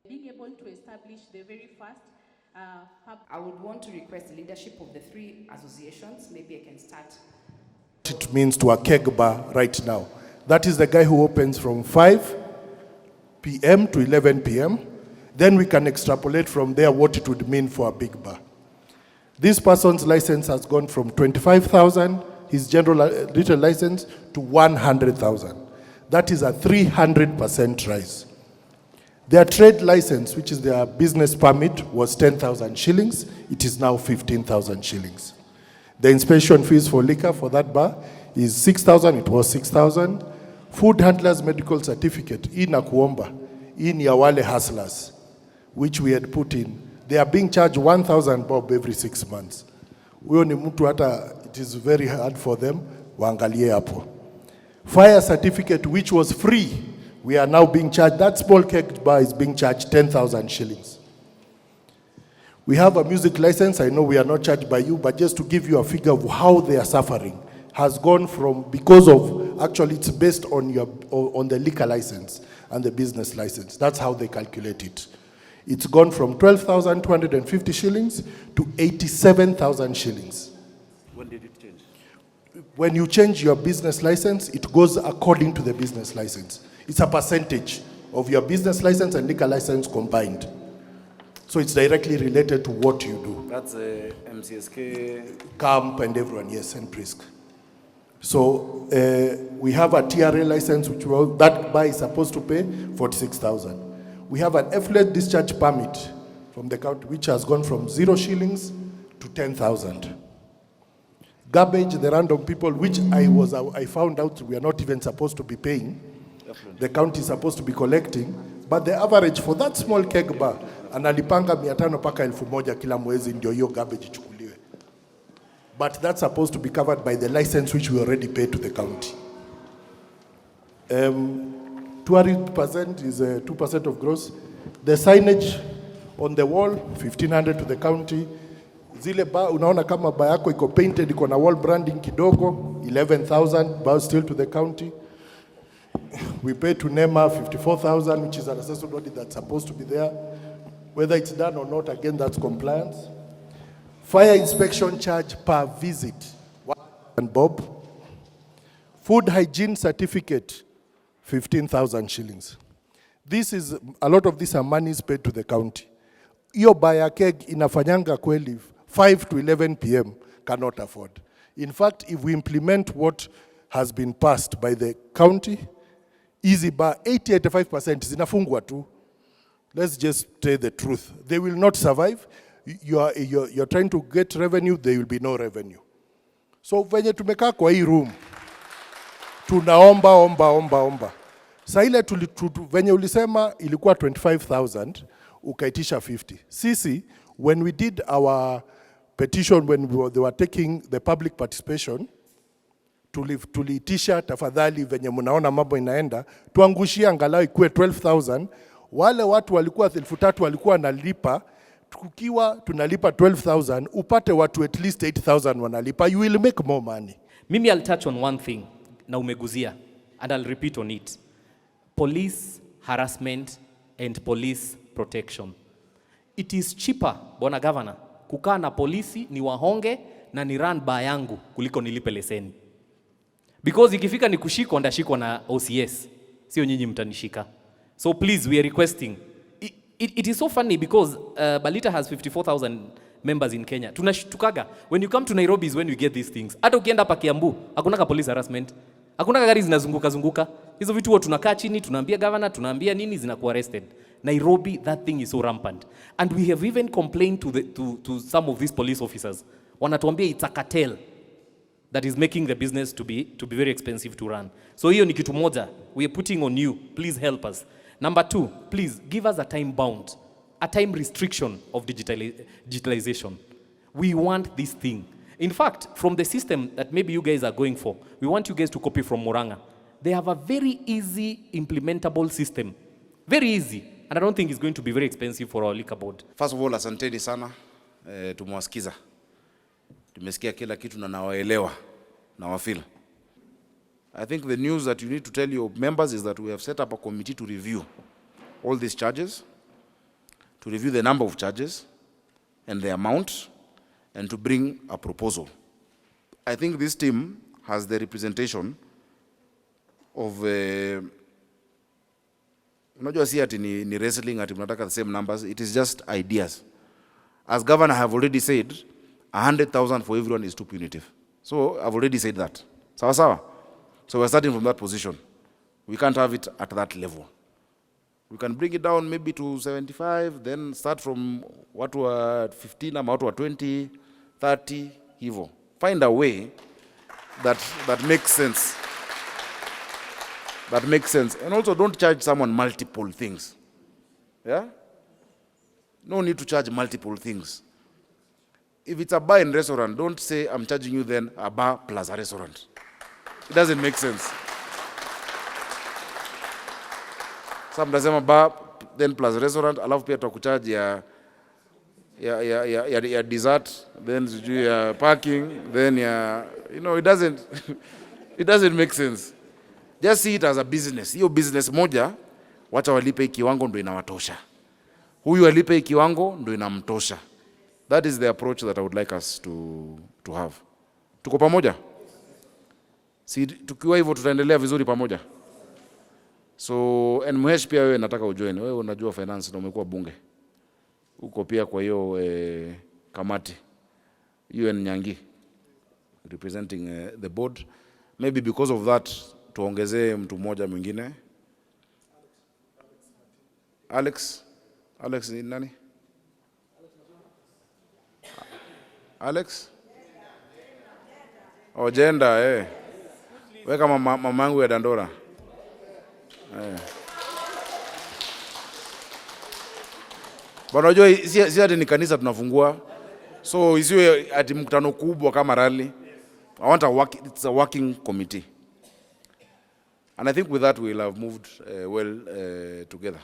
being able to establish the very first I would want to request the leadership of the three associations. Maybe I can start. It means to a keg bar right now. That is the guy who opens from 5 p.m. to 11 p.m. Then we can extrapolate from there what it would mean for a big bar. This person's license has gone from 25,000, his general retail license, to 100,000. That is a 300% rise. Their trade license, which is their business permit, was 10,000 shillings. It is now 15,000 shillings. The inspection fees for liquor for that bar is 6,000. It was 6,000. Food handler's medical certificate, in Akuomba, in Yawale hustlers, which we had put in. They are being charged 1,000 bob every 6 months. It is very hard for them. Waangalie hapo. Fire certificate, which was free, we are now being charged. That small keg bar is being charged 10,000 shillings. We have a music license. I know we are not charged by you, but just to give you a figure of how they are suffering, has gone from, because of, actually it's based on the liquor license and the business license. That's how they calculate it. It's gone from 12,250 shillings to 87,000 shillings. When did it change? When you change your business license, it goes according to the business license. It's a percentage of your business license and liquor license combined. So it's directly related to what you do. That's MCSK, Camp and everyone, yes, and Prisk. So we have a TRA license, which that bar is supposed to pay 46,000. We have an effluent discharge permit from the county, which has gone from 0 shillings to 10,000. Garbage, the random people, which I found out we are not even supposed to be paying. The county is supposed to be collecting, but the average for that small keg bar, analipanga 500 paka 1,000 kila mwezi ndio hiyo garbage ichukuliwe. But that's supposed to be covered by the license which we already paid to the county. 2% is 2% of gross. The signage on the wall, 1,500 to the county. Zile bar, unaona kama bar yako iko painted, iko na wall branding kidogo, 11,000, bar still to the county. We pay to NEMA 54,000, which is an assessment body that's supposed to be there. Whether it's done or not, again, that's compliance. Fire inspection charge per visit, 1,000 bob. Food hygiene certificate, 15,000 shillings. This is, a lot of these are monies paid to the county. Iyo baya keg inafanyanga kweli 5 to 11 p.m. cannot afford. In fact, if we implement what has been passed by the county, easy bar, 80-85% zinafungwa tu. Let's just say the truth. They will not survive. You're trying to get revenue, there will be no revenue. So venye tumekaa kwa hii room, tunaomba. Sa ile venye ulisema ilikuwa 25,000, ukaitisha 50. Sisi, when we did our petition, when they were taking the public participation, tuliitisha tafadhali venye munaona mambo inaenda, tuangushie angalau ikuwe 12,000. Wale watu walikuwa 3,000 walikuwa nalipa, tukiwa tunalipa 12,000, upate watu at least 8,000 wanalipa, you will make more money. Mimi I'll touch on one thing na umeguzia, and I'll repeat on it. Police harassment and police protection. It is cheaper, Bwana Governor, kukaa na polisi ni wahonge na ni run bar yangu kuliko nilipe leseni. Because ikifika ni kushikwa ndashikwa na OCS, sio nyinyi mtanishika. So please, we are requesting. It is so funny because Balita has 54,000 members in Kenya. Tunashtukaga. When you come to Nairobi is when you get these things. Hata ukienda hapa Kiambu, hakuna police harassment. Hakuna gari zinazunguka. Hizo vitu huwa tunakaa chini, tunaambia governor, tunaambia nini, zinakuwa arrested. Nairobi, that thing is so rampant. And we have even complained to some of these police officers. Wanatuambia it's a cartel that is making the business to be very expensive to run. So hiyo ni kitu moja. We are putting on you. Please help us. Number 2, please give us a time bound, a time restriction of digitalization. We want this thing. In fact, from the system that maybe you guys are going for, we want you guys to copy from Murang'a. They have a very easy implementable system. Very easy. And I don't think it's going to be very expensive for our liquor board. First of all, asanteni sana. Tumewasikiza. Tumesikia kila kitu na nawaelewa. Nawafeel. I think the news that you need to tell your members is that we have set up a committee to review all these charges to review the number of charges and the amount, and to bring a proposal. I think this team has the representation of unajua si ati ni wrestling ati tunataka the same numbers. It is just ideas. As governor, I have already said 100,000 for everyone is too punitive. So I've already said that. Sawa sawa. So we're starting from that position. We can't have it at that level. We can bring it down maybe to 75, then start from watu wa 15 ama watu wa 20, 30, hivyo. Find a way that makes sense. That makes sense. And also don't charge someone multiple things. Yeah? No need to charge multiple things. If it's a bar and restaurant, don't say I'm charging you then a bar plus a restaurant. It doesn't make sense. Some mtasema bar then plus a restaurant, alafu pia tutakucharge ya dessert, then ya parking, then it doesn't make sense. Just see it as a business. Hiyo business moja, wacha walipe kiwango ndo inawatosha. Huyu alipe kiwango ndo inamtosha. That is the approach that I would like us to have. Tuko pamoja? Si tukiwa hivyo tutaendelea vizuri pamoja. So, and Mhesh pia wewe nataka ujoin. Wewe unajua finance na umekuwa bunge. Uko pia kwa hiyo kamati. UN Nyangi representing the board. Maybe because of that tuongezee mtu mmoja mwingine. Alex ni nani? Alex? Oh, gender, Weka mama yangu ya Dandora. Bwana unajua si ati ni kanisa tunafungua. So isiwe ati mkutano kubwa kama rally. I want it's a working committee. And I think with that we'll have moved well together.